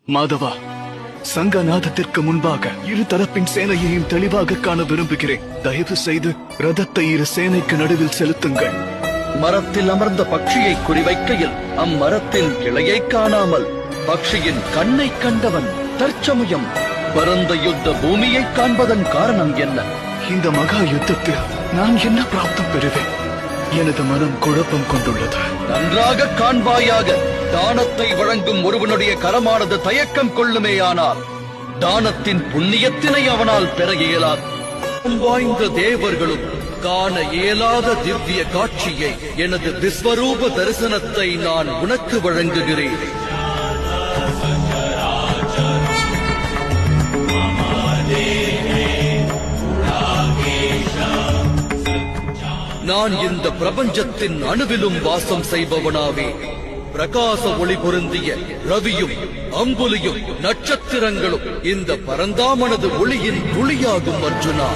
மாதவா, சங்கநாதத்திற்கு முன்பாக இரு தரப்பின் சேனையையும் தெளிவாக காண விரும்புகிறேன். தயவு செய்து ரதத்தை இரு சேனைக்கு நடுவில் செலுத்துங்கள். மரத்தில் அமர்ந்த பட்சியை குறிவைக்கையில் அம்மரத்தின் கிளையை காணாமல் பட்சியின் கண்ணை கண்டவன் தற்சமயம் பரந்த யுத்த பூமியை காண்பதன் காரணம் என்ன? இந்த மகா யுத்தத்தில் நான் என்ன பிராப்தம் பெறுவேன்? எனது மனம் குழப்பம் கொண்டுள்ளது. நன்றாக காண்பாயாக. தானத்தை வழங்கும் ஒருவனுடைய கரமானது தயக்கம் கொள்ளுமேயானால் தானத்தின் புண்ணியத்தினை அவனால் பெற இயலாது. வாய்ந்த தேவர்களும் காண இயலாத திவ்ய காட்சியை, எனது விஸ்வரூப தரிசனத்தை நான் உனக்கு வழங்குகிறேன். நான் இந்த பிரபஞ்சத்தின் அணுவிலும் வாசம் செய்பவனாவே. பிரகாச ஒளி பொருந்திய ரவியும் அம்புலியும் நட்சத்திரங்களும் இந்த பரந்தாமனது ஒளியின் துளியாகும் அர்ஜுனா.